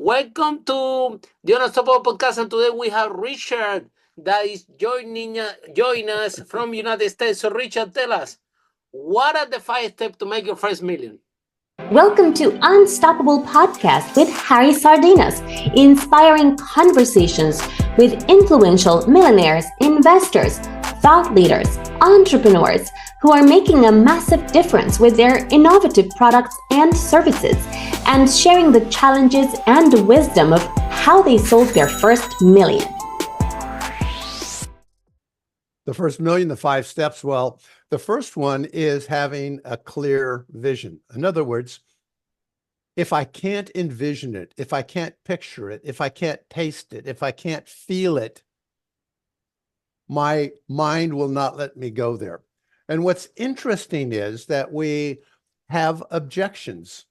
Welcome to the Unstoppable Podcast, and today we have Richard that is joining us from United States. So Richard, tell us, what are the 5 steps to make your first million? Welcome to Unstoppable Podcast with Harry Sardinas, inspiring conversations with influential millionaires, investors, thought leaders, entrepreneurs who are making a massive difference with their innovative products and services, and sharing the challenges and wisdom of how they sold their first million. The first million, the 5 steps. Well, the first one is having a clear vision. In other words, if I can't envision it, if I can't picture it, if I can't taste it, if I can't feel it, my mind will not let me go there. And what's interesting is that we have objections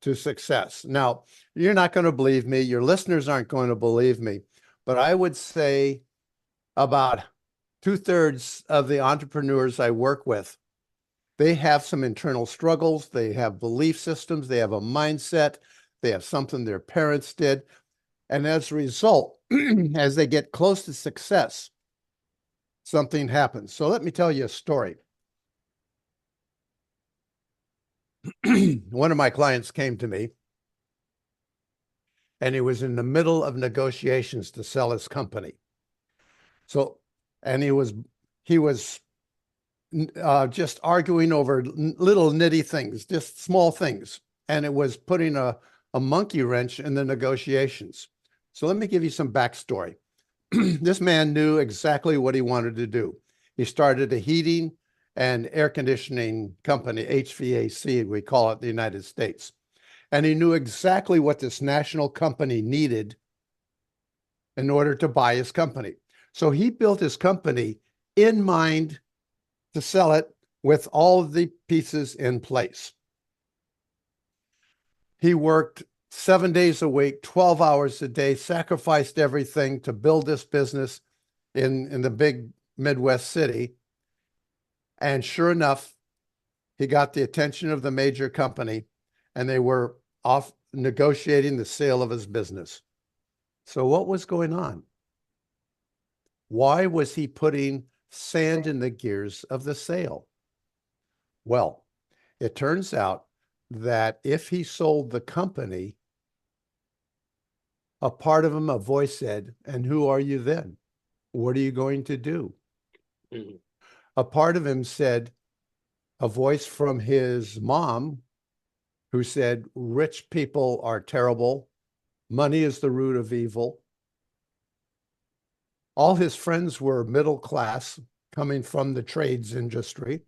to success. Now, you're not going to believe me. Your listeners aren't going to believe me. But I would say about 2/3 of the entrepreneurs I work with, they have some internal struggles. They have belief systems. They have a mindset. They have something their parents did. And as a result, as they get close to success, something happens. So let me tell you a story. One of my clients came to me, and he was in the middle of negotiations to sell his company. And he was just arguing over little nitty things, just small things. And it was putting a monkey wrench in the negotiations. So let me give you some backstory. This man knew exactly what he wanted to do. He started a heating and air conditioning company, HVAC, we call it in the United States. And he knew exactly what this national company needed in order to buy his company. So he built his company in mind to sell it with all of the pieces in place. He worked 7 days a week, 12 hours a day, sacrificed everything to build this business in the big Midwest city. And sure enough, he got the attention of the major company, and they were off negotiating the sale of his business. So what was going on? Why was he putting sand in the gears of the sale? Well, it turns out that if he sold the company, a part of him, a voice said, "And who are you then? What are you going to do?" Mm-hmm. A part of him said, a voice from his mom who said, "Rich people are terrible. Money is the root of evil." All his friends were middle class, coming from the trades industry.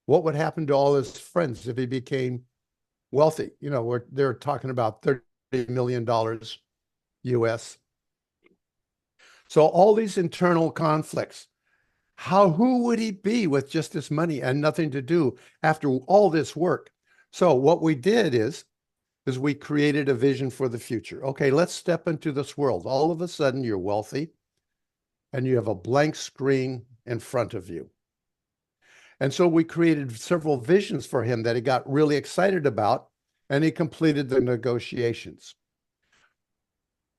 What would happen to all his friends if he became wealthy? You know, they're talking about $30 million US. So all these internal conflicts, who would he be with just this money and nothing to do after all this work? So what we did is we created a vision for the future. Okay, let's step into this world. All of a sudden, you're wealthy, and you have a blank screen in front of you. And so we created several visions for him that he got really excited about, and he completed the negotiations.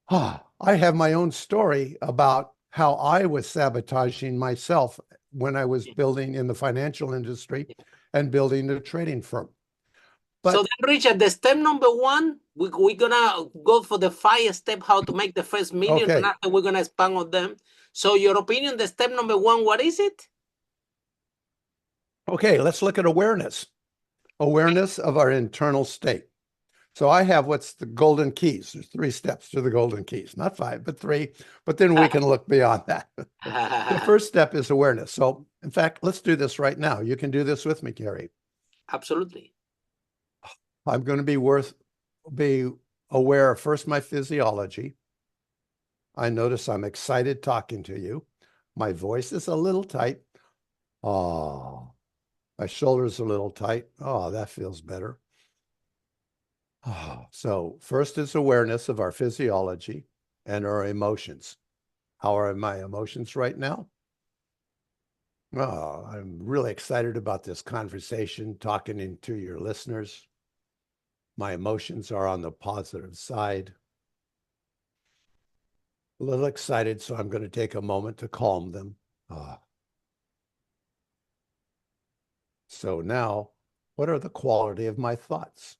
I have my own story about how I was sabotaging myself when I was building in the financial industry and building a trading firm. But, so then, Richard, the step number 1, we're going to go for the 5 steps how to make the first million, okay. And after we're going to expand on them. So your opinion, the step number 1, what is it? Okay, let's look at awareness. Awareness of our internal state. So I have what's the golden keys. There's 3 steps to the golden keys, not 5, but 3. But then we can look beyond that. The first step is awareness. So in fact, let's do this right now. You can do this with me, Gary. Absolutely. I'm going to be aware of first my physiology. I notice I'm excited talking to you. My voice is a little tight. Oh, my shoulder's a little tight. Oh, that feels better. Oh, so first is awareness of our physiology and our emotions. How are my emotions right now? Oh, I'm really excited about this conversation, talking to your listeners. My emotions are on the positive side. A little excited, so I'm going to take a moment to calm them. So now, what are the quality of my thoughts?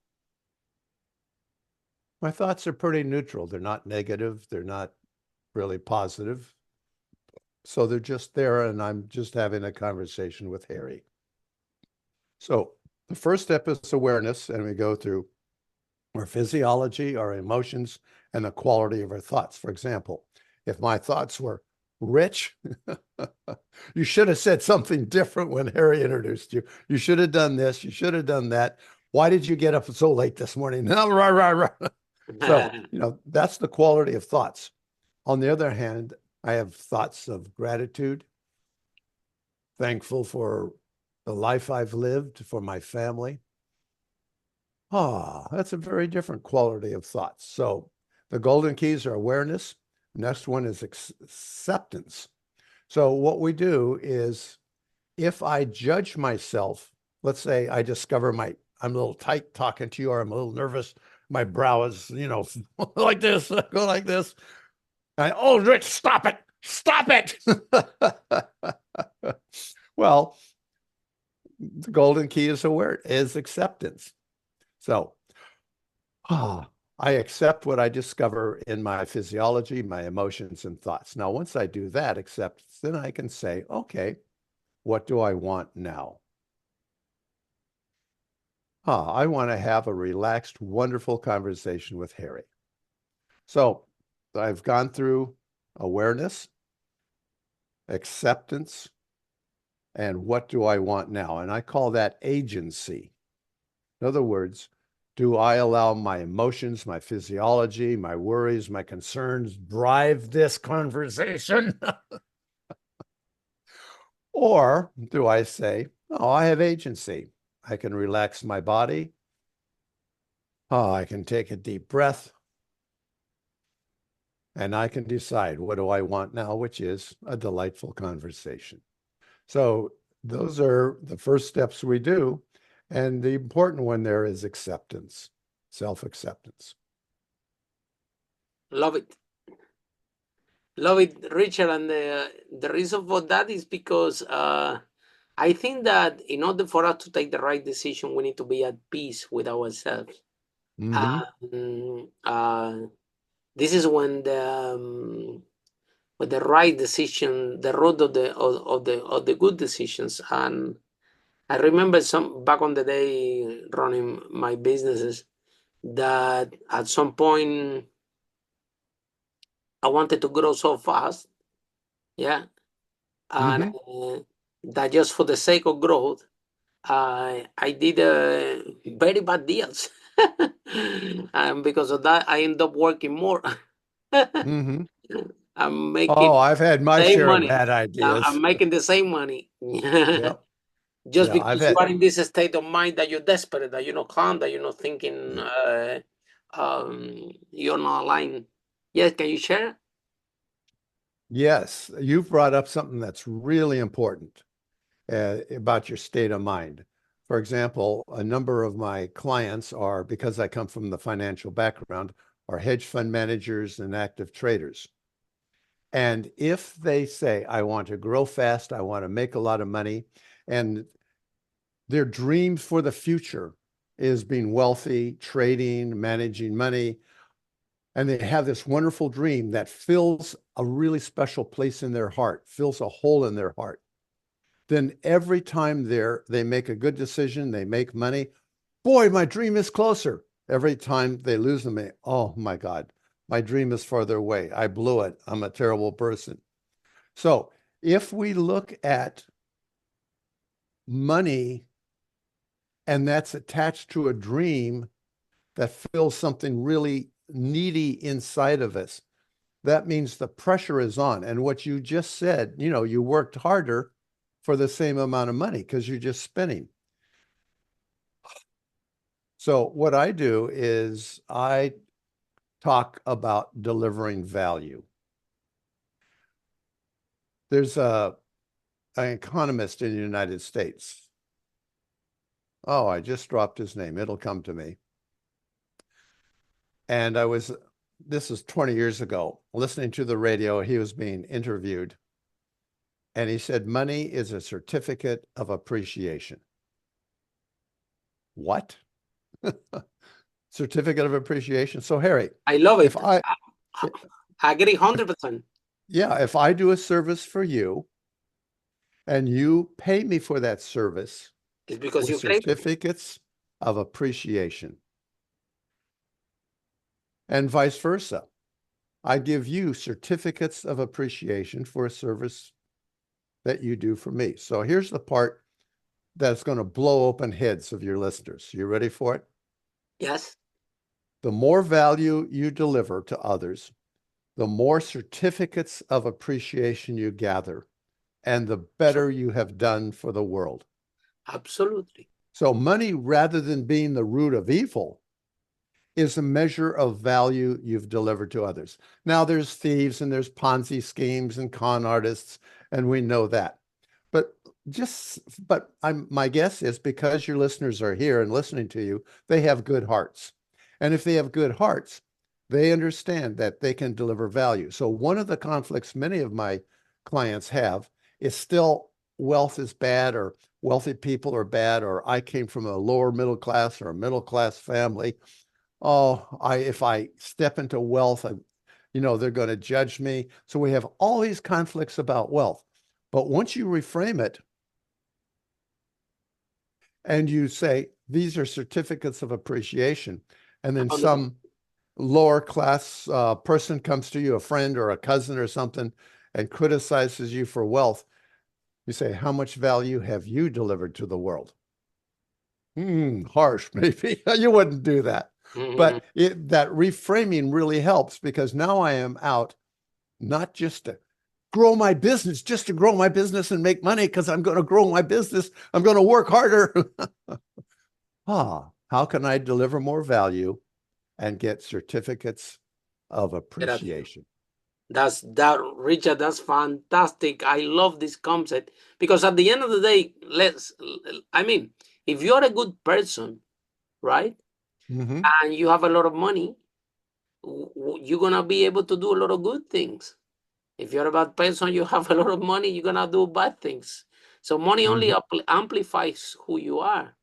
My thoughts are pretty neutral. They're not negative. They're not really positive. So they're just there, and I'm just having a conversation with Harry. So the first step is awareness, and we go through our physiology, our emotions, and the quality of our thoughts. For example, if my thoughts were rich, you should have said something different when Harry introduced you. You should have done this. You should have done that. Why did you get up so late this morning? So, that's the quality of thoughts. On the other hand, I have thoughts of gratitude, thankful for the life I've lived, for my family. That's a very different quality of thoughts. So the golden keys are awareness. Next one is acceptance. So what we do is, if I judge myself, let's say I discover I'm a little tight talking to you, or I'm a little nervous, my brow is, like this, go like this. Rich, stop it. Stop it. Well, the golden key is acceptance. So, I accept what I discover in my physiology, my emotions, and thoughts. Now, once I do that acceptance, then I can say, okay, what do I want now? I want to have a relaxed, wonderful conversation with Harry. So I've gone through awareness, acceptance, and what do I want now? And I call that agency. In other words, do I allow my emotions, my physiology, my worries, my concerns drive this conversation? Or do I say, I have agency. I can relax my body. I can take a deep breath. And I can decide, what do I want now, which is a delightful conversation. So those are the first steps we do. And the important one there is acceptance, self-acceptance. Love it. Love it, Richard. And the reason for that is because I think that in order for us to take the right decision, we need to be at peace with ourselves. This is when the right decision, the road of the good decisions. And I remember back on the day running my businesses, that at some point I wanted to grow so fast, and that just for the sake of growth, I did very bad deals, and because of that, I end up working more. I'm making I've had my same share money. of bad ideas. I'm making the same money. Yep. Just because you are in this state of mind that you're desperate, that you're not calm, that you're not thinking, you're not aligned. Yes, can you share? Yes, you've brought up something that's really important about your state of mind. For example, a number of my clients are, because I come from the financial background, are hedge fund managers and active traders. And if they say, I want to grow fast, I want to make a lot of money, and their dream for the future is being wealthy, trading, managing money, and they have this wonderful dream that fills a really special place in their heart, fills a hole in their heart, then every time they make a good decision, they make money, boy, my dream is closer. Every time they lose them, oh my God, my dream is farther away. I blew it. I'm a terrible person. So if we look at money and that's attached to a dream that fills something really needy inside of us, that means the pressure is on. And what you just said, you worked harder for the same amount of money because you're just spinning. So what I do is I talk about delivering value. There's an economist in the United States. I just dropped his name. It'll come to me. And this was 20 years ago, listening to the radio. He was being interviewed. And he said, money is a certificate of appreciation. What? Certificate of appreciation. So, Harry, I love it. if I agree 100%. Yeah, if I do a service for you and you pay me for that service, It's because with you claim certificates of appreciation. And vice versa. I give you certificates of appreciation for a service that you do for me. So here's the part that's going to blow open heads of your listeners. You ready for it? Yes. The more value you deliver to others, the more certificates of appreciation you gather, and the better you have done for the world. Absolutely. So money, rather than being the root of evil, is a measure of value you've delivered to others. Now, there's thieves and there's Ponzi schemes and con artists, and we know that. But my guess is because your listeners are here and listening to you, they have good hearts. And if they have good hearts, they understand that they can deliver value. So one of the conflicts many of my clients have is still wealth is bad, or wealthy people are bad, or I came from a lower middle class or a middle class family. Oh, if I step into wealth, they're going to judge me. So we have all these conflicts about wealth. But once you reframe it and you say, these are certificates of appreciation, and then some lower class person comes to you, a friend or a cousin or something, and criticizes you for wealth, you say, how much value have you delivered to the world? Harsh, maybe. You wouldn't do that. Mm-hmm. But that reframing really helps, because now I am out not just to grow my business, just to grow my business and make money, because I'm going to grow my business. I'm going to work harder. How can I deliver more value and get certificates of appreciation? Richard, that's fantastic. I love this concept, because at the end of the day, if you're a good person, right? Mm-hmm. And you have a lot of money, you're going to be able to do a lot of good things. If you're a bad person, you have a lot of money, you're going to do bad things. So money only amplifies who you are.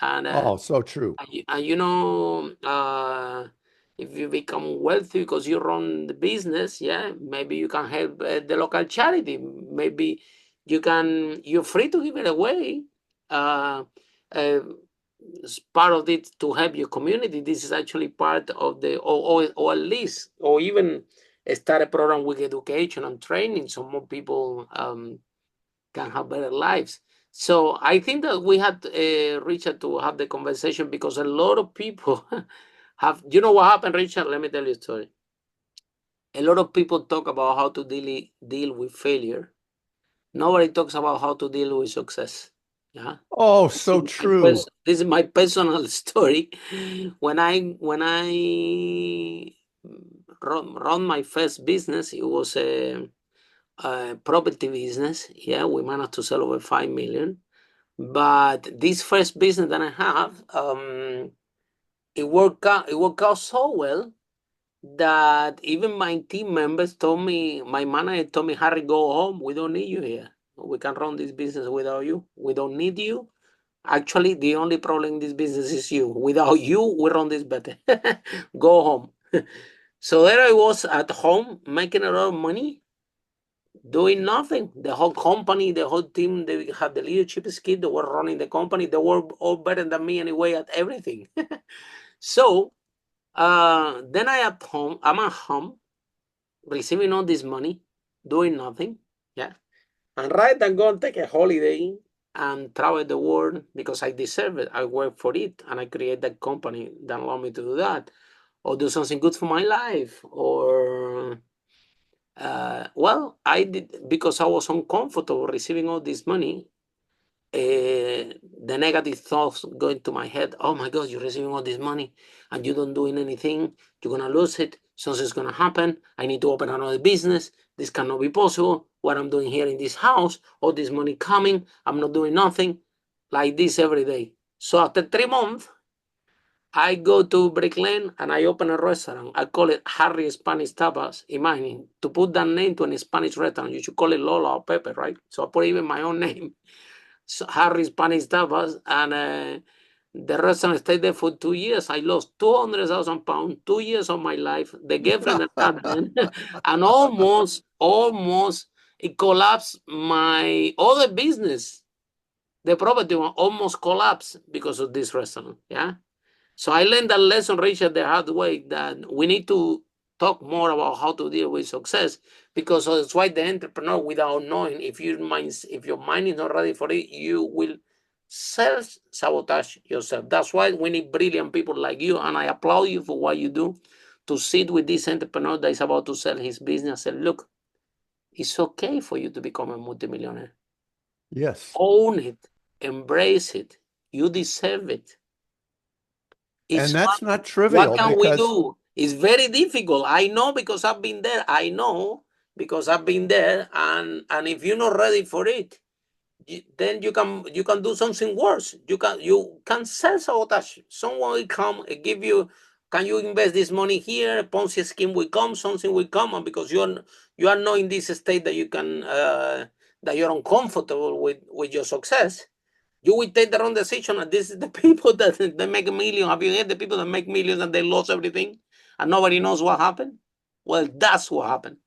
And so true. And if you become wealthy because you run the business, maybe you can help the local charity. Maybe you're free to give it away. As part of it to help your community. This is actually part of or at least, or even start a program with education and training, so more people can have better lives. So I think that we had, Richard, to have the conversation, because a lot of people have, what happened, Richard? Let me tell you a story. A lot of people talk about how to deal with failure. Nobody talks about how to deal with success. Yeah. Oh, so true. This is my personal story. When I run my first business, it was a property business. Yeah, we managed to sell over 5 million. But this first business that I have, it worked out so well that even my team members told me, my manager told me, Harry, go home. We don't need you here. We can run this business without you. We don't need you. Actually, the only problem in this business is you. Without you, we run this better. Go home. So there I was at home, making a lot of money, doing nothing. The whole company, the whole team, they had the leadership skill. They were running the company. They were all better than me anyway at everything. So then I'm at home, receiving all this money, doing nothing. Yeah. And I'm going to take a holiday and travel the world because I deserve it. I work for it, and I create that company that allow me to do that, or do something good for my life, or I did, because I was uncomfortable receiving all this money. The negative thoughts go into my head. Oh my God, you're receiving all this money and you don't doing anything. You're going to lose it. Something's going to happen. I need to open another business. This cannot be possible. What I'm doing here in this house, all this money coming, I'm not doing nothing. Like this every day. So after 3 months, I go to Brick Lane and I open a restaurant. I call it Harry Spanish Tapas. Imagine, to put that name to a Spanish restaurant, you should call it Lola or Pepe, right? So I put even my own name. So Harry Spanish Tapas. And the restaurant stayed there for 2 years. I lost 200,000 pounds, 2 years of my life. The girlfriend and that, and almost it collapsed my other business. The property almost collapsed because of this restaurant. Yeah. So I learned that lesson, Richard, the hard way, that we need to talk more about how to deal with success, because that's why the entrepreneur, without knowing, if your mind is not ready for it, you will self-sabotage yourself. That's why we need brilliant people like you, and I applaud you for what you do, to sit with this entrepreneur that is about to sell his business and look, it's okay for you to become a multimillionaire. Yes. Own it, embrace it, you deserve it. And that's not trivial. What can we do? It's very difficult. I know, because I've been there. I know because I've been there. And if you're not ready for it, then you can do something worse. You can self-sabotage. Someone will come and give you, can you invest this money here? Ponzi scheme will come, something will come, and because you are not in this state that you can that you're uncomfortable with your success, you will take the wrong decision. And this is the people that they make a million. Have you heard the people that make millions and they lost everything and nobody knows what happened? Well, that's what happened.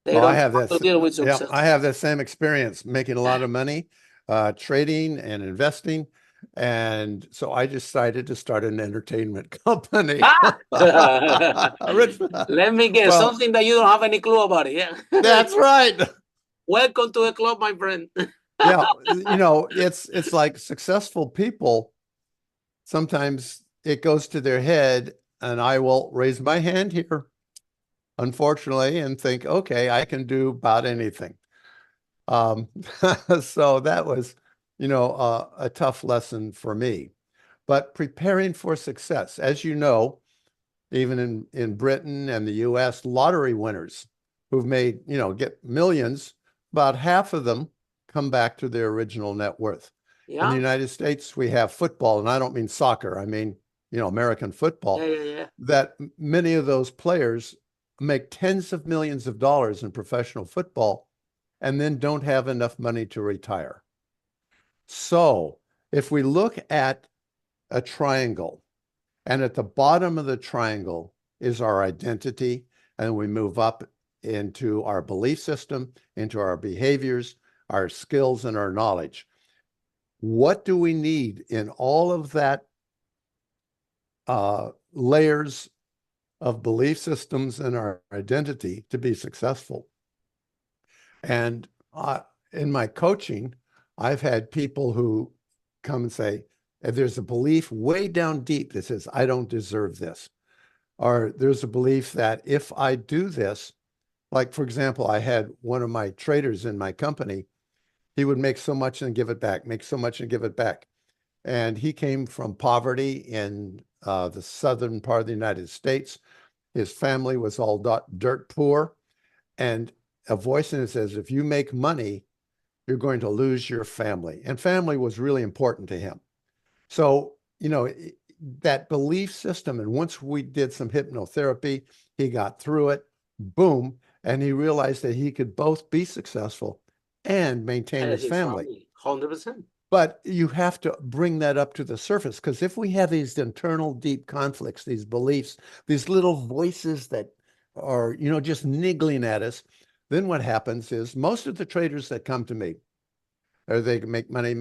They Well, don't I have know how to deal with success. I have the same experience, making a lot of money, trading and investing. And so I decided to start an entertainment company. Let me guess, Well, something that you don't have any clue about it. Yeah. That's right. Welcome to the club, my friend. Yeah, it's like successful people, sometimes it goes to their head, and I will raise my hand here, unfortunately, and think, okay, I can do about anything. So that was, a tough lesson for me. But preparing for success, as you know, even in Britain and the US, lottery winners who've made, get millions, about half of them come back to their original net worth. Yeah. In the United States, we have football, and I don't mean soccer, I mean, American football. Yeah. That many of those players make tens of millions of dollars in professional football and then don't have enough money to retire. So if we look at a triangle, and at the bottom of the triangle is our identity, and we move up into our belief system, into our behaviors, our skills, and our knowledge. What do we need in all of that layers of belief systems and our identity to be successful? And in my coaching, I've had people who come and say, if there's a belief way down deep that says, I don't deserve this. Or there's a belief that if I do this, like, for example, I had one of my traders in my company, he would make so much and give it back, make so much and give it back. And he came from poverty in the southern part of the United States. His family was all dirt poor. And a voice in it says, if you make money, you're going to lose your family. And family was really important to him. So, that belief system, and once we did some hypnotherapy, he got through it, boom, and he realized that he could both be successful and maintain his family. 100%. But you have to bring that up to the surface, because if we have these internal deep conflicts, these beliefs, these little voices that are, just niggling at us, then what happens is most of the traders that come to me, or they make money,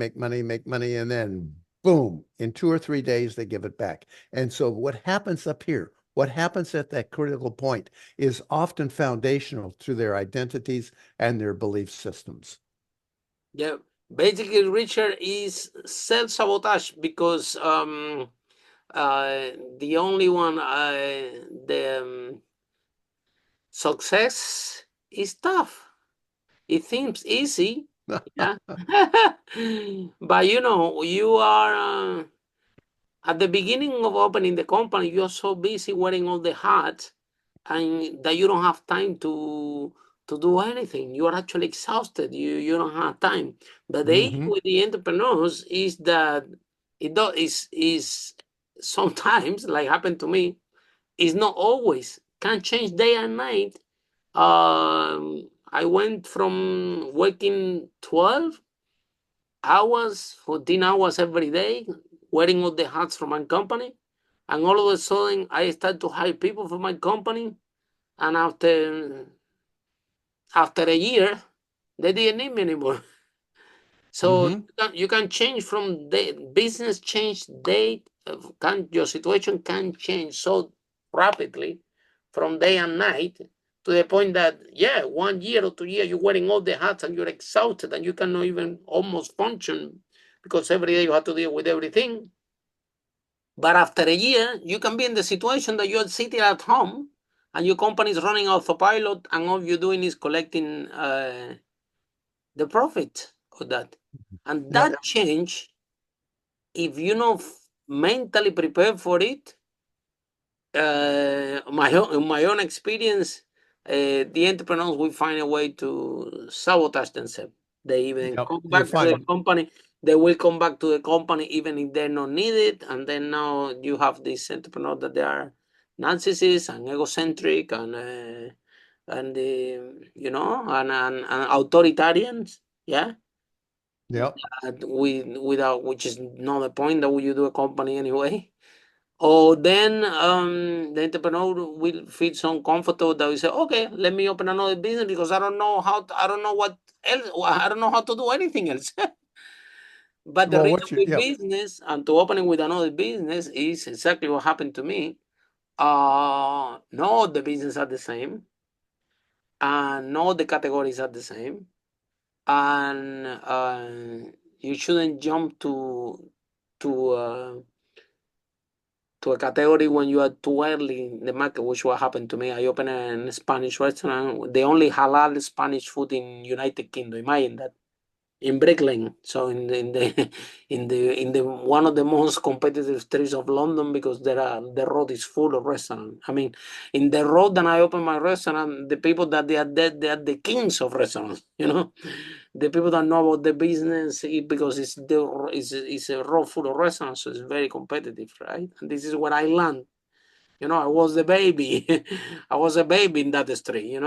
and then boom, in 2 or 3 days, they give it back. And so what happens up here, what happens at that critical point is often foundational to their identities and their belief systems. Yeah, basically, Richard, is self-sabotage, because the only one, the success is tough. It seems easy. Yeah. But you are at the beginning of opening the company, you're so busy wearing all the hats, and that you don't have time to do anything. You are actually exhausted. You don't have time. But the issue with the entrepreneurs is that is sometimes, like happened to me, it's not always. Can change day and night. I went from working 12 hours, 14 hours every day, wearing all the hats for my company. And all of a sudden, I started to hire people for my company. And after a year, they didn't need me anymore. So you can change from the business change date. Your situation can change so rapidly from day and night to the point that 1 year or 2 years you're wearing all the hats and you're exhausted and you cannot even almost function because every day you have to deal with everything. But after a year, you can be in the situation that you're sitting at home and your company is running autopilot and all you're doing is collecting the profit of that. And that change, if you're not mentally prepared for it, my own experience, the entrepreneurs will find a way to sabotage themselves. They even come back to the company. They will come back to the company even if they're not needed. And then now you have these entrepreneurs that they are narcissists and egocentric and authoritarians. Yeah. Yeah. Without which is not the point that you do a company anyway. Or then the entrepreneur will feel so comfortable that we say, okay, let me open another business because I don't know how to do anything else. But the reason with business and to opening with another business is exactly what happened to me. No, the business are the same, and no, the categories are the same, and you shouldn't jump to a category when you are too early in the market, which what happened to me. I opened a Spanish restaurant, the only halal Spanish food in United Kingdom. Imagine that. In Brick Lane, so in the one of the most competitive streets of London, because the road is full of restaurants. I mean, in the road that I open my restaurant, the people that they are the kings of restaurants. The people that know about the business because it's a road full of restaurants, so it's very competitive, right? And this is where I land. I was the baby. I was a baby in that street.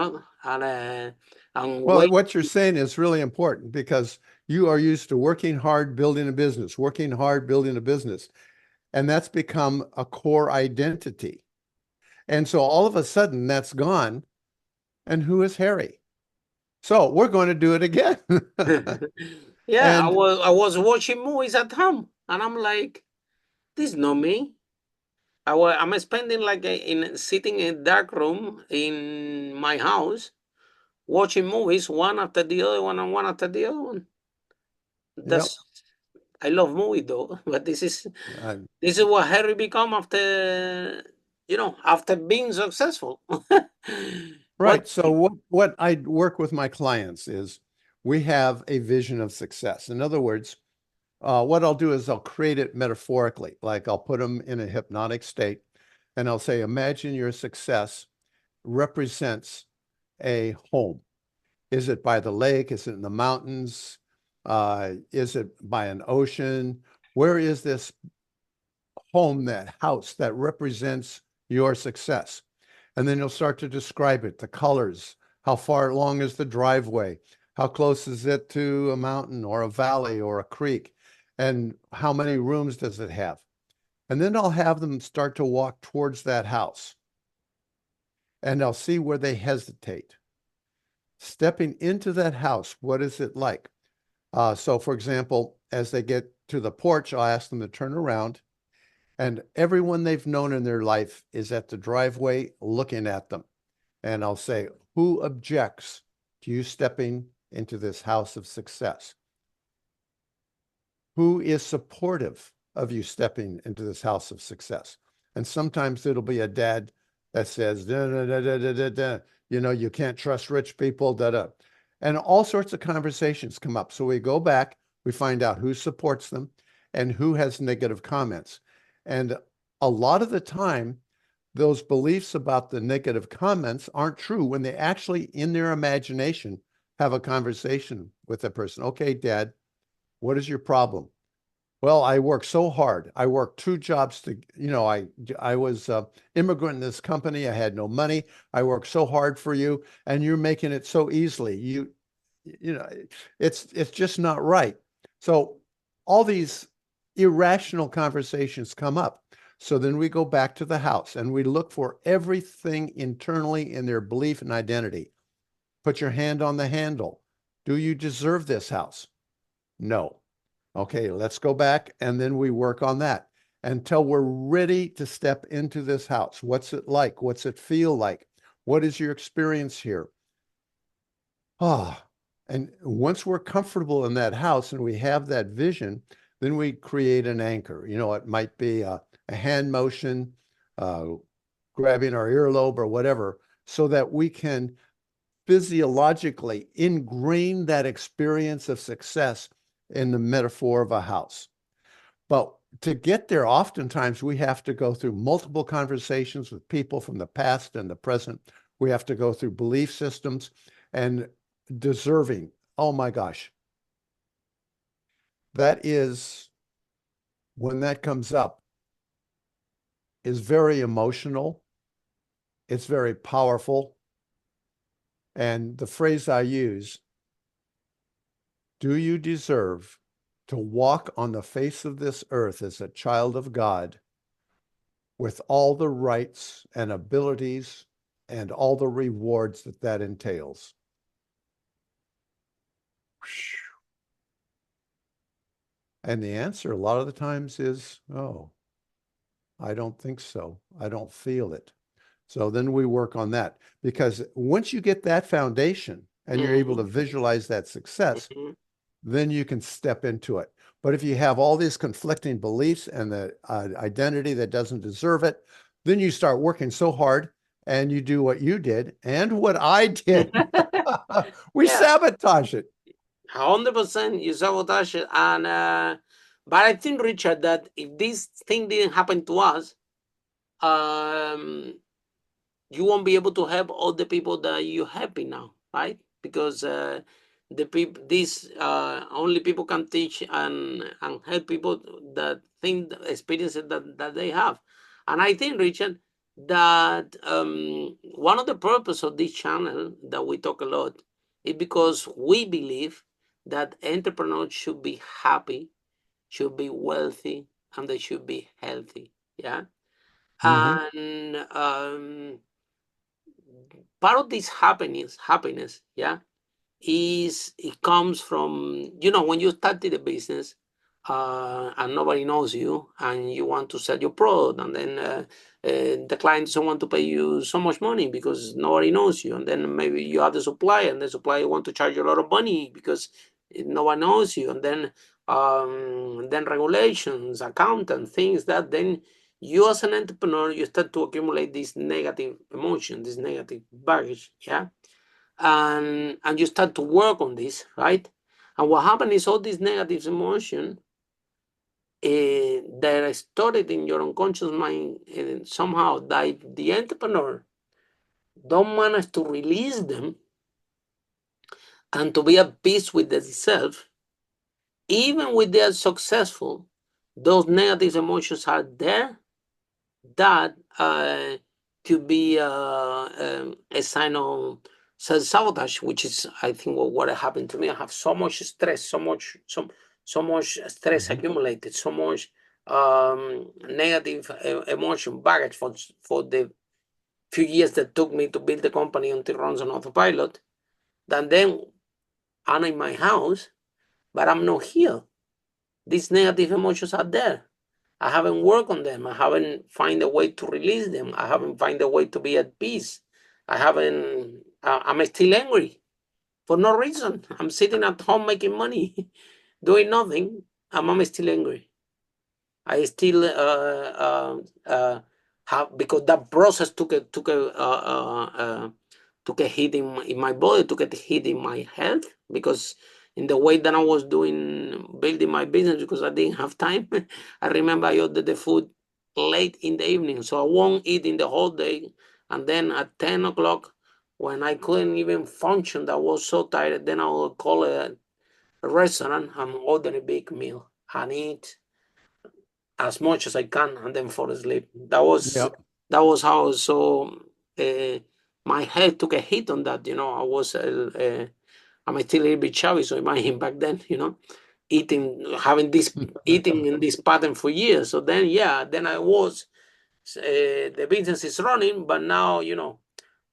And well, what you're saying is really important because you are used to working hard, building a business, and that's become a core identity. And so all of a sudden that's gone. And who is Harry? So we're going to do it again. Yeah, I was watching movies at home and I'm like, this is not me. I'm spending sitting in a dark room in my house watching movies one after the other one and one after the other one. I love movies though, but this is what Harry become after being successful. Right. So what I work with my clients is we have a vision of success. In other words, what I'll do is I'll create it metaphorically, like I'll put them in a hypnotic state and I'll say, imagine your success represents a home. Is it by the lake? Is it in the mountains? Is it by an ocean? Where is this home, that house that represents your success? And then you'll start to describe it, the colors, how far long is the driveway, how close is it to a mountain or a valley or a creek, and how many rooms does it have? And then I'll have them start to walk towards that house. And I'll see where they hesitate. Stepping into that house, what is it like? So for example, as they get to the porch, I'll ask them to turn around. And everyone they've known in their life is at the driveway looking at them. And I'll say, who objects to you stepping into this house of success? Who is supportive of you stepping into this house of success? And sometimes it'll be a dad that says, da, da, da, da, da, da, da. You can't trust rich people, da, da. And all sorts of conversations come up. So we go back, we find out who supports them and who has negative comments. And a lot of the time, those beliefs about the negative comments aren't true when they actually, in their imagination, have a conversation with a person. Okay, Dad, what is your problem? Well, I worked so hard. I worked 2 jobs to, I was an immigrant in this company. I had no money. I worked so hard for you, and you're making it so easily. It's just not right. So all these irrational conversations come up. So then we go back to the house and we look for everything internally in their belief and identity. Put your hand on the handle. Do you deserve this house? No. Okay, let's go back and then we work on that until we're ready to step into this house. What's it like? What's it feel like? What is your experience here? And once we're comfortable in that house and we have that vision, then we create an anchor. It might be a hand motion, grabbing our earlobe or whatever, so that we can physiologically ingrain that experience of success in the metaphor of a house. But to get there, oftentimes we have to go through multiple conversations with people from the past and the present. We have to go through belief systems and deserving. Oh my gosh. That is, when that comes up, is very emotional. It's very powerful. And the phrase I use, do you deserve to walk on the face of this earth as a child of God with all the rights and abilities and all the rewards that entails? And the answer a lot of the times is, oh, I don't think so. I don't feel it. So then we work on that, because once you get that foundation and you're able to visualize that success, then you can step into it. But if you have all these conflicting beliefs and the identity that doesn't deserve it, then you start working so hard and you do what you did and what I did. We sabotage it. 100% you sabotage it. And but I think, Richard, that if this thing didn't happen to us, you won't be able to help all the people that you're helping now, right? Because the people, only people can teach and help people that think experiences that they have. And I think, Richard, that one of the purpose of this channel that we talk a lot is because we believe that entrepreneurs should be happy, should be wealthy, and they should be healthy. Yeah. And part of this happiness, yeah, it comes from, when you started a business and nobody knows you and you want to sell your product, and then the client doesn't want to pay you so much money because nobody knows you, and then maybe you have the supplier and the supplier want to charge you a lot of money because no one knows you, and then regulations, accountant, things that then you as an entrepreneur, you start to accumulate this negative emotion, this negative baggage, yeah? And you start to work on this, right? And what happens is all this negative emotion that are stored in your unconscious mind, somehow that the entrepreneur don't manage to release them and to be at peace with themselves, even when they are successful, those negative emotions are there. That could be a sign of self-sabotage, which is, I think, what happened to me. I have so much stress, so much stress accumulated, so much negative emotion baggage for the few years that took me to build the company until it runs on autopilot. Then I'm in my house, but I'm not here. These negative emotions are there. I haven't worked on them. I haven't found a way to release them. I haven't found a way to be at peace. I'm still angry for no reason. I'm sitting at home making money, doing nothing, and I'm still angry. I still have, because that process took a hit in my body, took a hit in my health, because in the way that I was building my business, because I didn't have time. I remember I ordered the food late in the evening, so I won't eat in the whole day. And then at 10 o'clock, when I couldn't even function, I was so tired, then I would call a restaurant and order a big meal and eat. as much as I can and then fall asleep. That was Yep. how. So my health took a hit on that. I was I'm still a little bit chubby, so imagine back then, having this eating in this pattern for years. So then I was the business is running, but now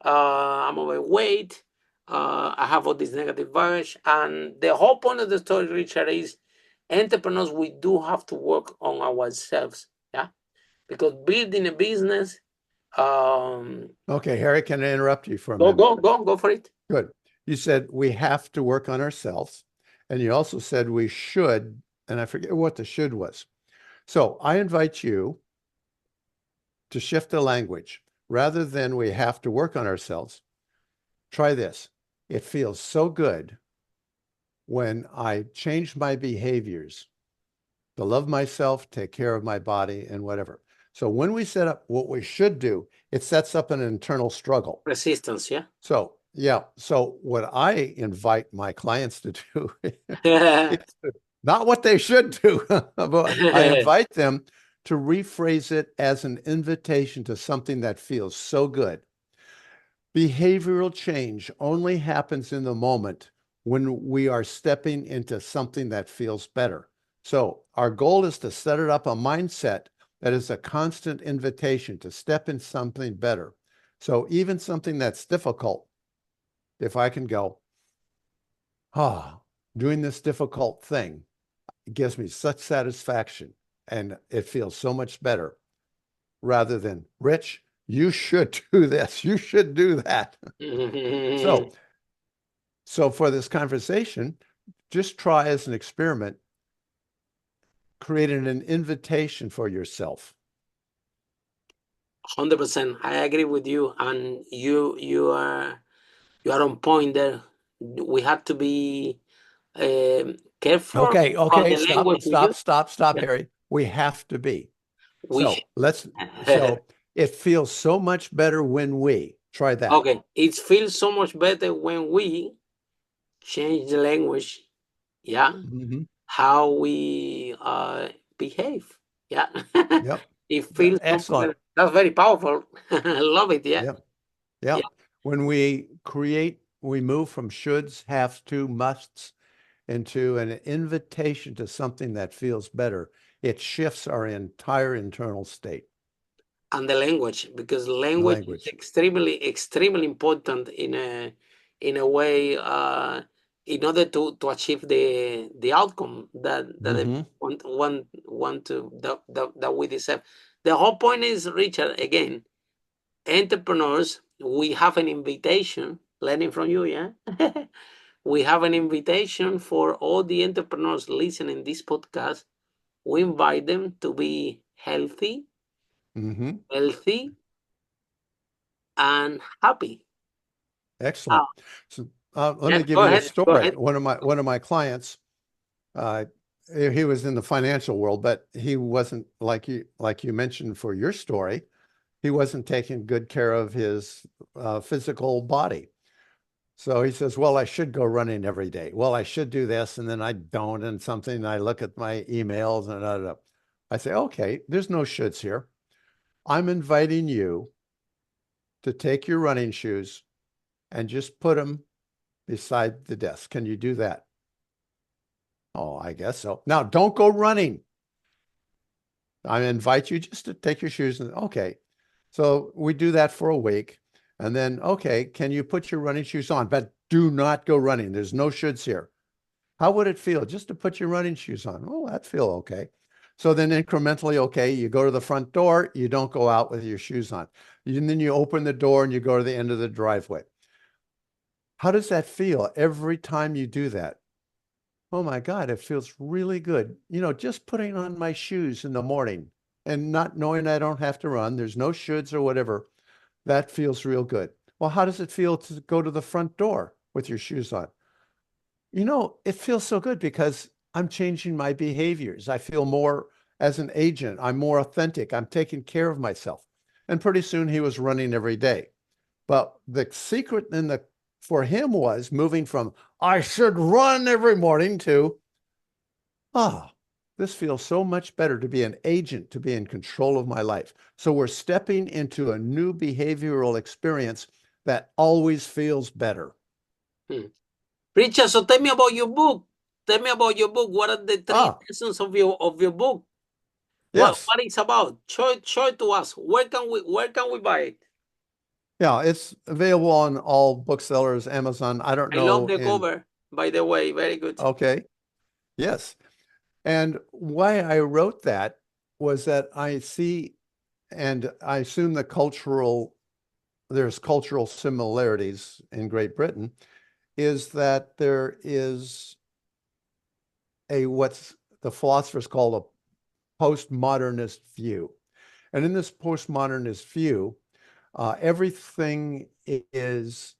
I'm overweight. I have all this negative baggage, and the whole point of the story, Richard, is entrepreneurs, we do have to work on ourselves, because building a business. Okay, Harry, can I interrupt you for a Go minute? go for it. Good. You said we have to work on ourselves, and you also said we should, and I forget what the should was. So I invite you to shift the language. Rather than we have to work on ourselves, try this. It feels so good when I change my behaviors to love myself, take care of my body, and whatever. So when we set up what we should do, it sets up an internal struggle. Resistance, yeah. So, yeah. So what I invite my clients to do is not what they should do, but I invite them to rephrase it as an invitation to something that feels so good. Behavioral change only happens in the moment when we are stepping into something that feels better. So our goal is to set it up a mindset that is a constant invitation to step in something better. So even something that's difficult, if I can go, doing this difficult thing, it gives me such satisfaction and it feels so much better, rather than, Rich, you should do this, you should do that. So for this conversation, just try as an experiment, creating an invitation for yourself. 100%. I agree with you, and you are on point there. We have to be careful. Okay, stop, Yeah. Harry. We have to be. We So it feels so much better when we try that. Okay, it feels so much better when we change the language, how we behave. Yep. It feels excellent. That's very powerful. I love it. Yeah. When we move from shoulds, haves to, musts into an invitation to something that feels better. It shifts our entire internal state. And the language, because language is extremely important in a way, in order to achieve the outcome that they want to that we deserve. The whole point is, Richard, again, entrepreneurs, we have an invitation, learning from you, we have an invitation for all the entrepreneurs listening this podcast. We invite them to be healthy, healthy, and happy. Excellent. So let me give you a story. One of my clients, he was in the financial world, but he wasn't like you mentioned for your story. He wasn't taking good care of his physical body. So he says, well, I should go running every day. Well, I should do this, and then I don't, and something. I look at my emails, and I say, okay, there's no shoulds here. I'm inviting you to take your running shoes and just put them beside the desk. Can you do that? Oh, I guess so. Now, don't go running. I invite you just to take your shoes and, okay. So we do that for a week. And then, okay, can you put your running shoes on? But do not go running. There's no shoulds here. How would it feel just to put your running shoes on? Oh, that'd feel okay. So then incrementally, okay, you go to the front door, you don't go out with your shoes on. And then you open the door and you go to the end of the driveway. How does that feel every time you do that? Oh my God, it feels really good. Just putting on my shoes in the morning and not knowing I don't have to run, there's no shoulds or whatever. That feels real good. Well, how does it feel to go to the front door with your shoes on? It feels so good because I'm changing my behaviors. I feel more as an agent. I'm more authentic. I'm taking care of myself. And pretty soon he was running every day. But the secret for him was moving from, I should run every morning, to, this feels so much better to be an agent, to be in control of my life. So we're stepping into a new behavioral experience that always feels better. Richard, so tell me about your book. Tell me about your book. What are the three lessons of your book? Yes. What it's about? Show it to us. Where can we buy it? Yeah, it's available on all booksellers, Amazon. I don't know. I love the cover, by the way. Very good. Okay. Yes. And why I wrote that was that I see, and I assume there's cultural similarities in Great Britain, is that there is what's the philosophers call a postmodernist view. And in this postmodernist view, everything is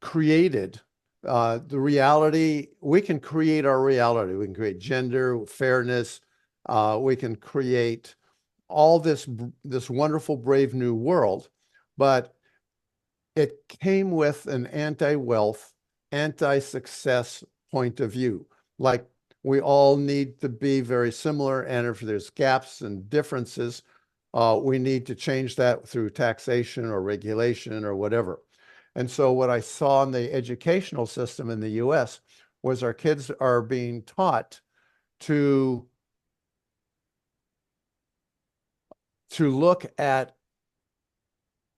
created. The reality, we can create our reality. We can create gender, fairness. We can create all this wonderful, brave new world. But it came with an anti-wealth, anti-success point of view. Like, we all need to be very similar, and if there's gaps and differences, we need to change that through taxation or regulation or whatever. And so what I saw in the educational system in the US was our kids are being taught to look at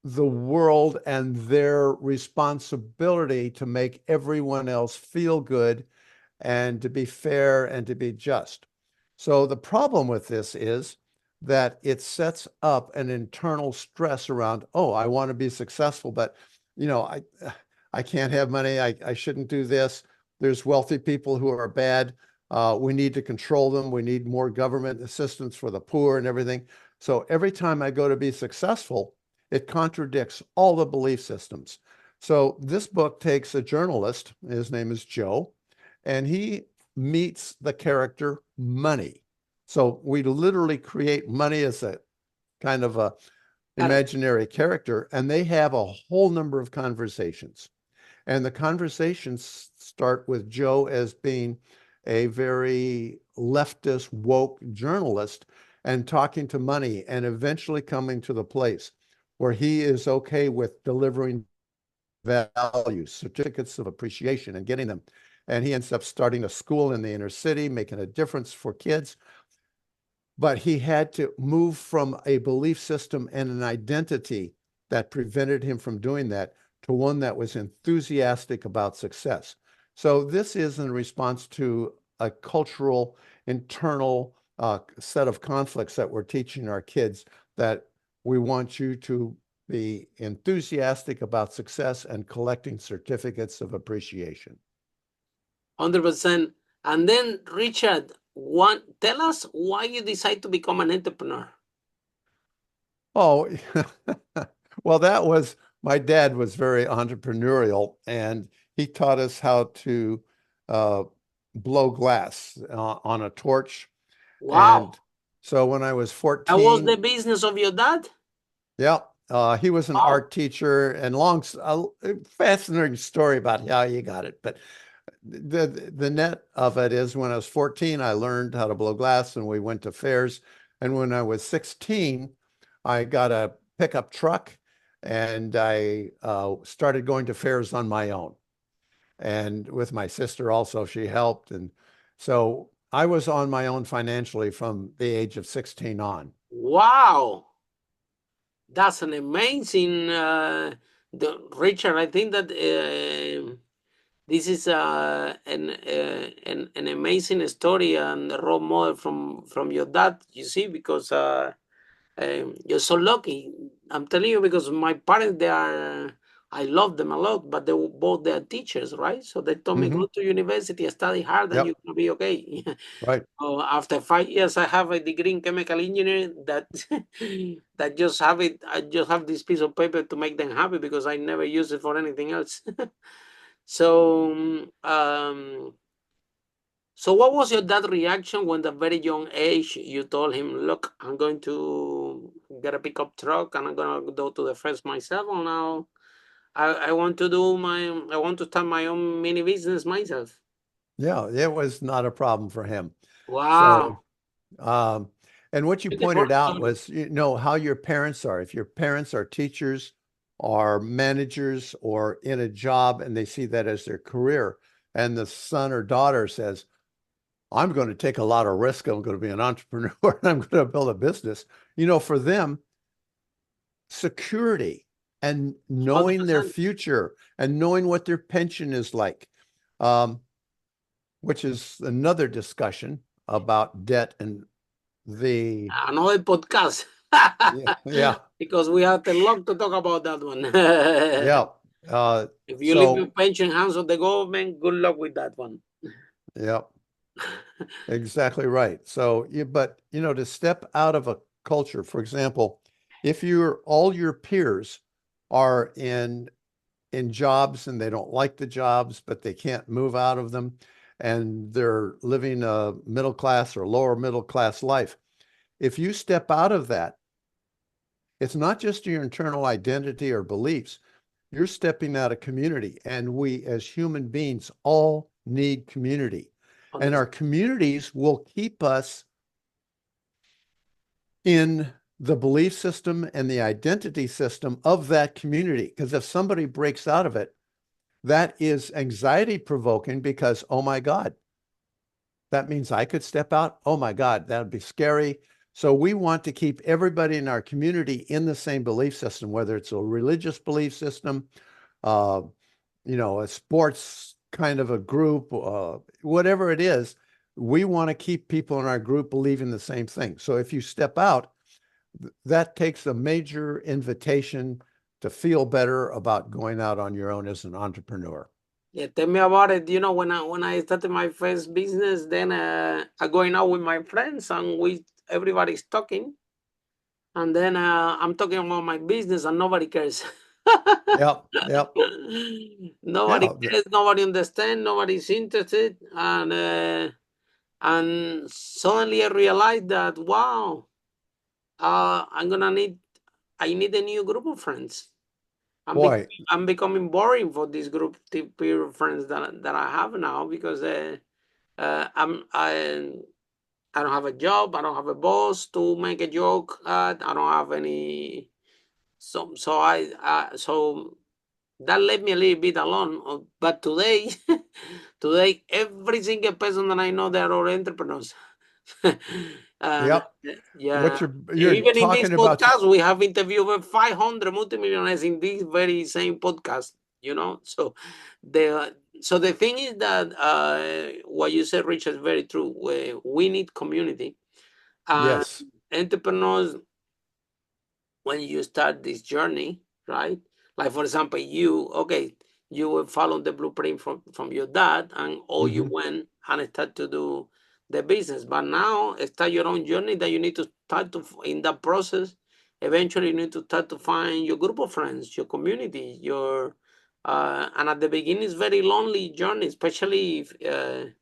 the world and their responsibility to make everyone else feel good and to be fair and to be just. So the problem with this is that it sets up an internal stress around, oh, I want to be successful, but I can't have money. I shouldn't do this. There's wealthy people who are bad. We need to control them. We need more government assistance for the poor and everything. So every time I go to be successful, it contradicts all the belief systems. So this book takes a journalist, his name is Joe, and he meets the character Money. So we literally create Money as a kind of a imaginary character, and they have a whole number of conversations. And the conversations start with Joe as being a very leftist, woke journalist and talking to Money, and eventually coming to the place where he is okay with delivering values, certificates of appreciation, and getting them. And he ends up starting a school in the inner city, making a difference for kids. But he had to move from a belief system and an identity that prevented him from doing that to one that was enthusiastic about success. So this is in response to a cultural, internal set of conflicts that we're teaching our kids, that we want you to be enthusiastic about success and collecting certificates of appreciation. 100%. And then, Richard, tell us why you decide to become an entrepreneur. Oh, well, my dad was very entrepreneurial, and he taught us how to blow glass on a torch. Wow. And so when I was 14... That was the business of your dad? Yeah. He was an art teacher, and fascinating story about how he got it. But the net of it is, when I was 14, I learned how to blow glass, and we went to fairs. And when I was 16, I got a pickup truck, and I started going to fairs on my own. And with my sister also, she helped. And so I was on my own financially from the age of 16 on. Wow. That's an amazing, Richard. I think that this is an amazing story and a role model from your dad, you see, because you're so lucky. I'm telling you, because my parents, I love them a lot, but they are teachers, right? So they told me, go to university, study hard, and you're going to be okay. Right. After 5 years, I have a degree in chemical engineering that just have it. I just have this piece of paper to make them happy, because I never use it for anything else. So what was your dad's reaction when at a very young age you told him, look, I'm going to get a pickup truck and I'm going to go to the fairs myself, and now I want to start my own mini business myself? Yeah, it was not a problem for him. Wow. And what you pointed out was, how your parents are. If your parents are teachers, are managers, or in a job, and they see that as their career, and the son or daughter says, I'm going to take a lot of risk. I'm going to be an entrepreneur. And I'm going to build a business. For them, security and knowing their 100%. future and knowing what their pension is like, which is another discussion about debt and another podcast. yeah. Because we have a lot to talk about that one. Yeah. If you leave your pension hands of the government, good luck with that one. Yeah. Exactly right. So, but to step out of a culture, for example, if all your peers are in jobs and they don't like the jobs, but they can't move out of them, and they're living a middle class or lower middle class life, if you step out of that, it's not just your internal identity or beliefs. You're stepping out of community, and we as human beings all need community. And our communities will keep us in the belief system and the identity system of that community. Because if somebody breaks out of it, that is anxiety provoking, because, oh my God, that means I could step out. Oh my God, that would be scary. So we want to keep everybody in our community in the same belief system, whether it's a religious belief system, a sports kind of a group, whatever it is. We want to keep people in our group believing the same thing. So if you step out, that takes a major invitation to feel better about going out on your own as an entrepreneur. Yeah, tell me about it. When I started my first business, then I'm going out with my friends, and everybody's talking, and then I'm talking about my business, and nobody cares. Yep. Nobody cares. Nobody understands. Nobody's interested, and suddenly I realized that, wow, I need a new group of friends. I'm becoming boring for this group of friends that I have now, because I don't have a job. I don't have a boss to make a joke at. I don't have any. So that left me a little bit alone. But today, every single person that I know, they're all entrepreneurs. Yep. Yeah. You're Even in this talking about podcast, we have interviewed over 500 multimillionaires in this very same podcast. So the thing is that what you said, Richard, is very true. We need community. Yes. Entrepreneurs, when you start this journey, right? Like, for example, you will follow the blueprint from your dad, and you went and start to do the business. But now start your own journey, that you need to start to, in that process, eventually you need to start to find your group of friends, your community, and at the beginning it's very lonely journey, especially if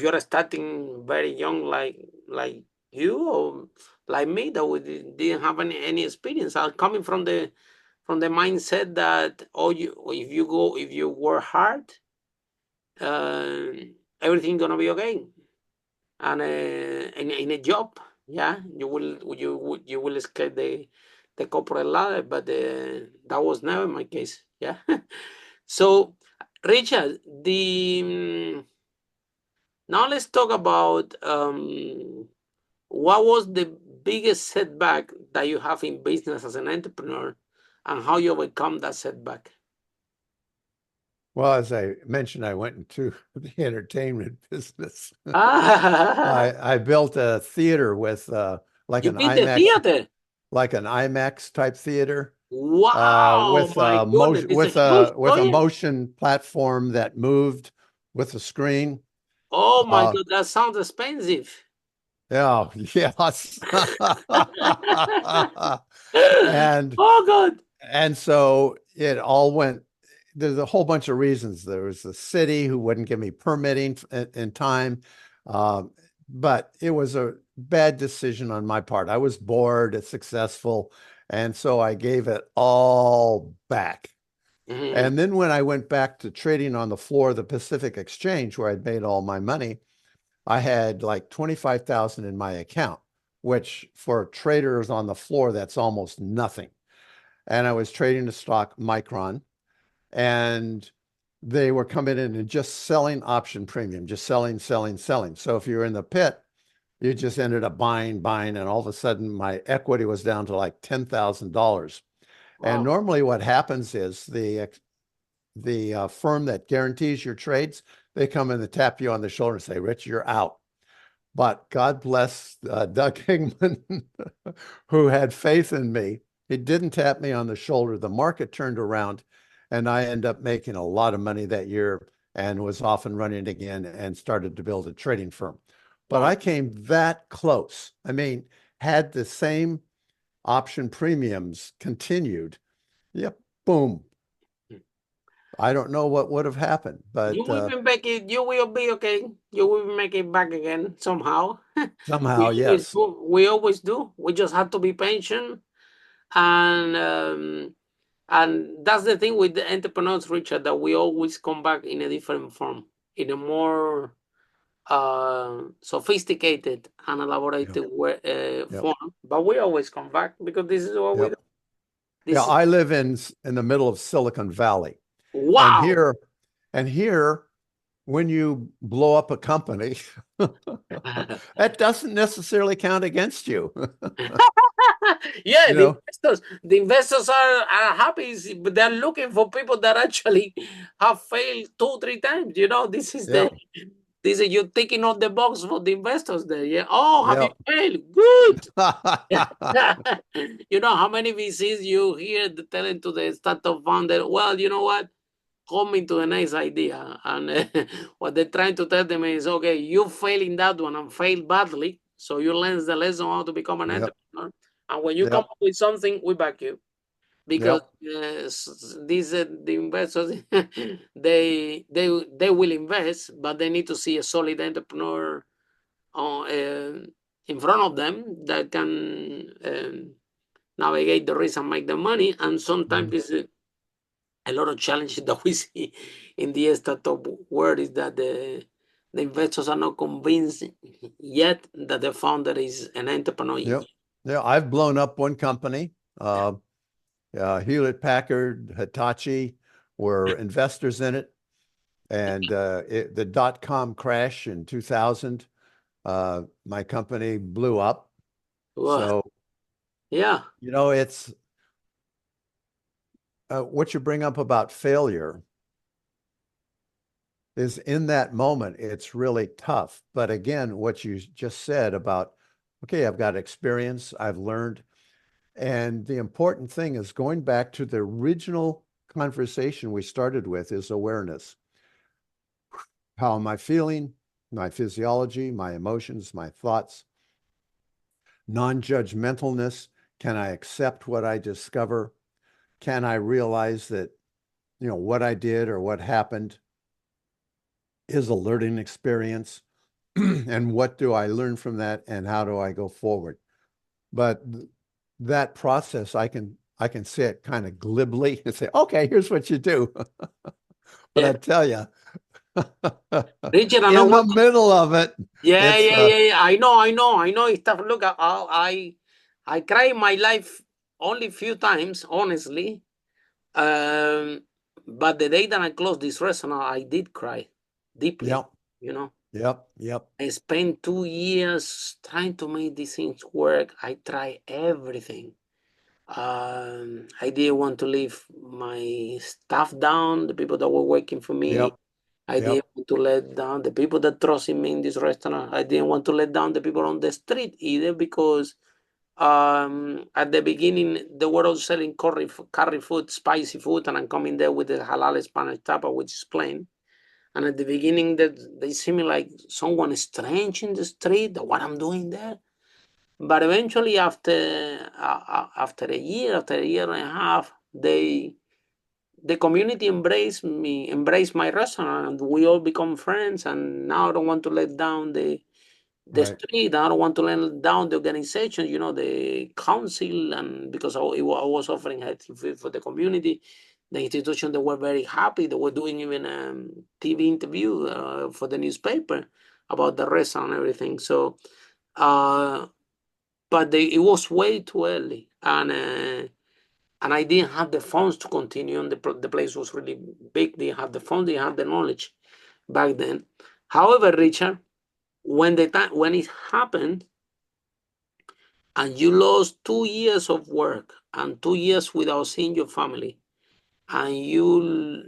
you're starting very young, like you, or like me, that we didn't have any experience. I'm coming from the mindset that if you work hard, uh, everything's gonna be okay. And in a job, yeah, you will escape the corporate ladder, but that was never my case. Yeah. So, Richard, now let's talk about what was the biggest setback that you have in business as an entrepreneur, and how you overcome that setback. Well, as I mentioned, I went into the entertainment business. Ah, I built a theater with like you an built a IMAX, theater. like an IMAX type theater, Wow, with my goodness, it's a huge with a project. motion platform that moved with the screen. Oh my God, that sounds expensive. Yeah, yes. And oh God. and so it all went. There's a whole bunch of reasons. There was the city who wouldn't give me permitting in time, but it was a bad decision on my part. I was bored, it's successful, and so I gave it all back. And then when I went back to trading on the floor of the Pacific Exchange, where I'd made all my money, I had like 25,000 in my account, which for traders on the floor, that's almost nothing. And I was trading the stock Micron, and they were coming in and just selling option premium, just selling. So if you were in the pit, you just ended up buying, and all of a sudden my equity was down to like $10,000. And Wow. normally what happens is the firm that guarantees your trades, they come in and tap you on the shoulder and say, Rich, you're out. But God bless Doug Higman, who had faith in me. He didn't tap me on the shoulder. The market turned around, and I ended up making a lot of money that year and was off and running again and started to build a trading firm. But Wow. I came that close. I mean, had the same option premiums continued, yep, boom. I don't know what would have happened, but You will be back. You will be okay. You will make it back again somehow. somehow, yes. We always do. We just have to be patient, and that's the thing with the entrepreneurs, Richard. That we always come back in a different form, in a more sophisticated and elaborated form. But we always come back because this is what we do. Yeah, I live in the middle of Silicon Valley. Wow. And here, when you blow up a company, that doesn't necessarily count against you. Yeah, You the investors are happy, but they're looking for people that actually have failed 2-3 times. You know, this is you're ticking off the box for the investors there. Yeah. Oh, have you failed? Good. You know how many VCs you hear telling to the startup founder, well, you know what? Coming to the next idea. And what they're trying to tell them is, okay, you failed in that one and failed badly. So you learn the lesson how to become an entrepreneur. And when you come up with something, we back you. Because the investors, they will invest, but they need to see a solid entrepreneur in front of them that can navigate the risk and make the money. And sometimes it's a lot of challenges that we see in the startup world is that the investors are not convinced yet that the founder is an entrepreneur. Yeah, I've blown up one company. Hewlett Packard, Hitachi were investors in it. And the dot-com crash in 2000, my company blew up. So, it's what you bring up about failure is in that moment, it's really tough. But again, what you just said about, okay, I've got experience, I've learned. And the important thing is going back to the original conversation we started with is awareness. How am I feeling? My physiology, my emotions, my thoughts. Non-judgmentalness. Can I accept what I discover? Can I realize that, what I did or what happened is a learning experience? And what do I learn from that? And how do I go forward? But that process, I can say it kind of glibly and say, okay, here's what you do. But I tell you, Richard, in the middle of it. I know. It's tough. Look, I cried in my life only a few times, honestly. But the day that I closed this restaurant, I did cry deeply. I spent 2 years trying to make these things work. I tried everything. I didn't want to leave my staff down, the people that were working for me. I didn't want to let down the people that trusted me in this restaurant. I didn't want to let down the people on the street either, because at the beginning they were all selling curry food, spicy food, and I'm coming there with the halal Spanish tapa, which is plain. And at the beginning they see me like someone strange in the street, what I'm doing there. But eventually, after a year and a half, the community embraced my restaurant, and we all become friends. And now I don't want to let down the street. I don't want to let down the organization, the council, and because I was offering healthy food for the community. The institution, they were very happy. They were doing even a TV interview for the newspaper. about the rest and everything. So, but it was way too early, and I didn't have the funds to continue. And the place was really big. Didn't have the funds. Didn't have the knowledge back then. However, Richard, when it happened, and you lost 2 years of work and 2 years without seeing your family, and you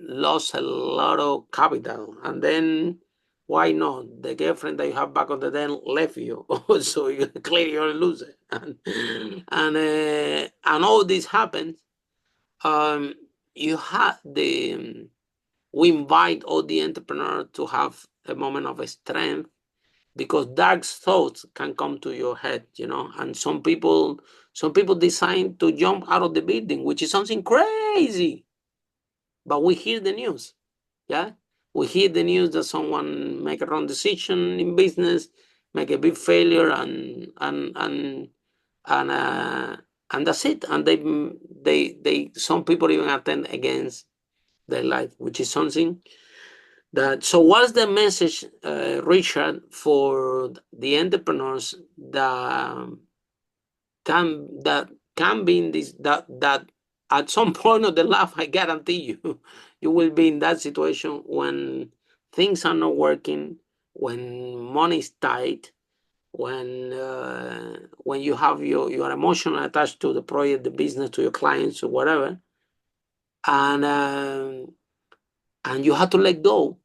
lost a lot of capital, and then why not? The girlfriend that you have back on the day left you, so you clearly you're a loser, and all this happened. You had we invite all the entrepreneurs to have a moment of strength, because dark thoughts can come to your head, and some people decide to jump out of the building, which is something crazy. But we hear the news. Yeah, we hear the news that someone make a wrong decision in business, make a big failure, and that's it. And they some people even attend against their life, which is something that. So what's the message, Richard, for the entrepreneurs that can be in this, that at some point of the life, I guarantee you, you will be in that situation when things are not working, when money is tight, when you have your emotional attached to the project, the business, to your clients, or whatever, and you have to let go,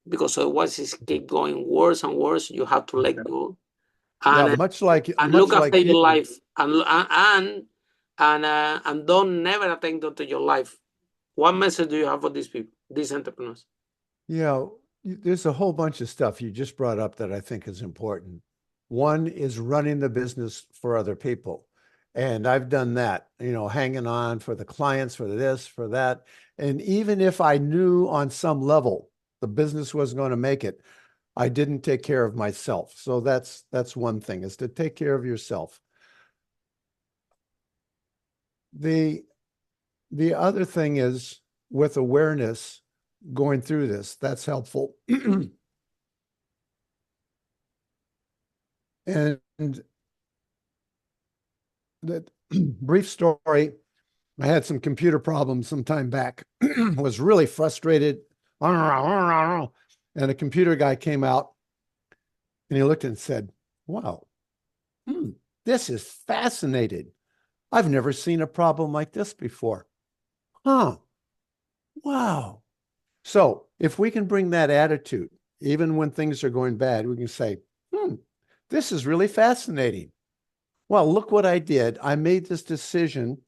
because otherwise it's keep going worse and worse. You have to let go, and Yeah, much like look after like your you. life, and don't never attend to your life. What message do you have for these people, these entrepreneurs? Yeah, there's a whole bunch of stuff you just brought up that I think is important. One is running the business for other people. And I've done that, hanging on for the clients, for this, for that. And even if I knew on some level the business was going to make it, I didn't take care of myself. So that's one thing, is to take care of yourself. The other thing is, with awareness, going through this, that's helpful. And that brief story, I had some computer problems some time back, was really frustrated. And a computer guy came out and he looked and said, wow, this is fascinating. I've never seen a problem like this before. Huh. Wow. So if we can bring that attitude, even when things are going bad, we can say, this is really fascinating. Well, look what I did. I made this decision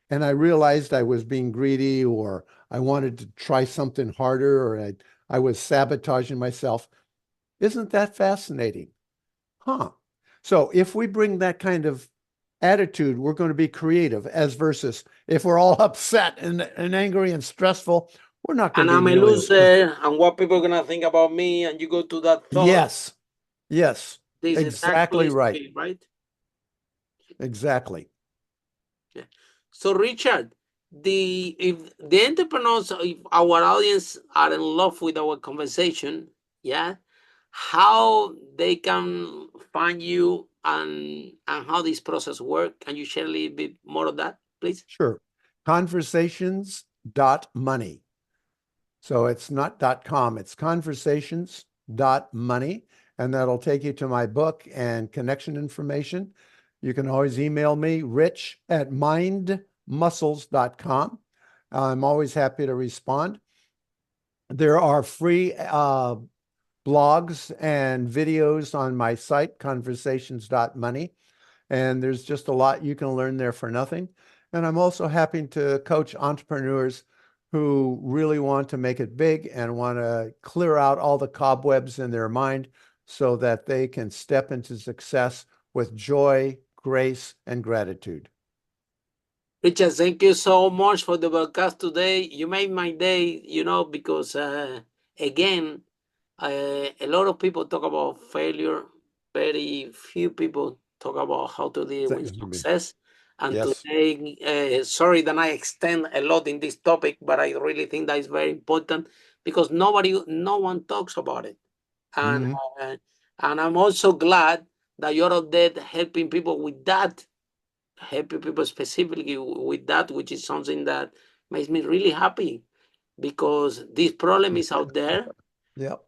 and I realized I was being greedy, or I wanted to try something harder, or I was sabotaging myself. Isn't that fascinating? Huh. So if we bring that kind of attitude, we're going to be creative, as versus if we're all upset and angry and stressful, we're not going to be. And I'm a loser, and what people are going to think about me, and you go to that thought. Yes. This exactly right. Right? Exactly. Yeah. So Richard, if the entrepreneurs, if our audience are in love with our conversation, yeah, how they can find you, and how this process works? Can you share a little bit more of that, please? Sure. Conversations.money. So it's not .com, it's conversations.money, and that'll take you to my book and connection information. You can always email me, rich@mindmuscles.com. I'm always happy to respond. There are free blogs and videos on my site, conversations.money, and there's just a lot you can learn there for nothing. And I'm also happy to coach entrepreneurs who really want to make it big and want to clear out all the cobwebs in their mind so that they can step into success with joy, grace, and gratitude. Richard, thank you so much for the broadcast today. You made my day, because again, a lot of people talk about failure. Very few people talk about how to deal with success. And yes. Today, sorry that I extend a lot in this topic, but I really think that is very important, because no one talks about it. And And I'm also glad that you're out there helping people with that, helping people specifically with that, which is something that makes me really happy, because this problem is out there,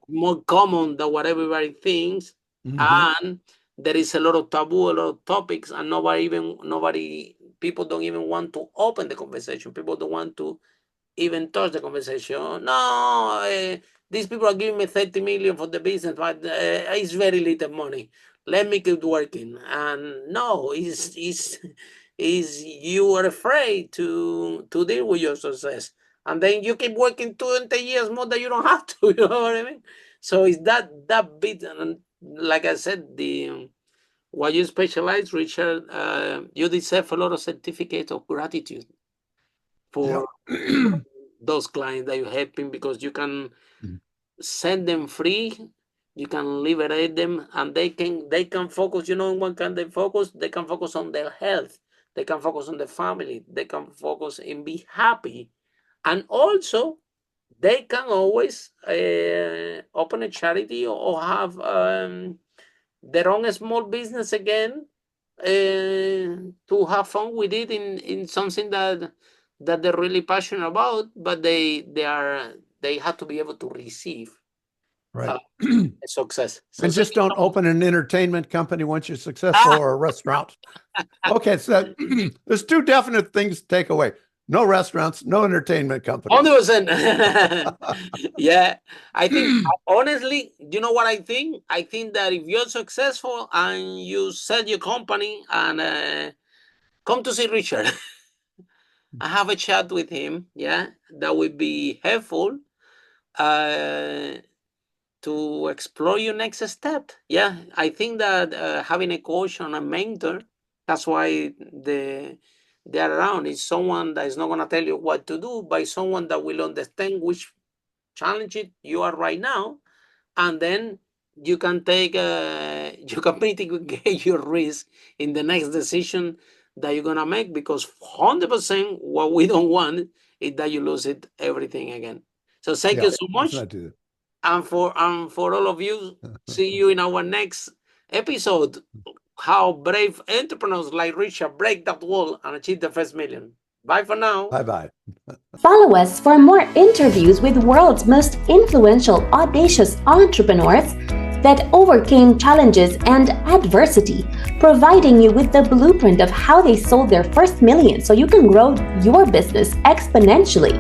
more common than what everybody thinks. And there is a lot of taboo, a lot of topics, and people don't even want to open the conversation. People don't want to even touch the conversation. No, these people are giving me 30 million for the business, but it's very little money. Let me keep working. And no, is you are afraid to deal with your success, and then you keep working 20 years more than you don't have to. You know what I mean? So it's that bit, and like I said, what you specialize, Richard, you deserve a lot of certificate of gratitude for those clients that you're helping, because you can send them free, you can liberate them, and they can focus. You know, what can they focus? They can focus on their health. They can focus on the family. They can focus and be happy, and also they can always open a charity or have their own small business again, to have fun with it in something that they're really passionate about, but they have to be able to receive success. So and just don't open an entertainment company once you're successful, or a restaurant. Okay, so there's two definite things to take away. No restaurants, no entertainment companies. 100%. Yeah, I think, honestly, you know what I think? I think that if you're successful and you sell your company, and come to see Richard, I have a chat with him. Yeah, that would be helpful to explore your next step. Yeah, I think that having a coach and a mentor, that's why they're around. Is someone that is not going to tell you what to do, but someone that will understand which challenge you are right now, and then you can mitigate your risk in the next decision that you're going to make, because 100% what we don't want is that you lose everything again. So thank you so much. And for all of you, see you in our next episode. How brave entrepreneurs like Richard break that wall and achieve the first million. Bye for now. Bye-bye. Follow us for more interviews with the world's most influential, audacious entrepreneurs that overcame challenges and adversity, providing you with the blueprint of how they sold their first million so you can grow your business exponentially.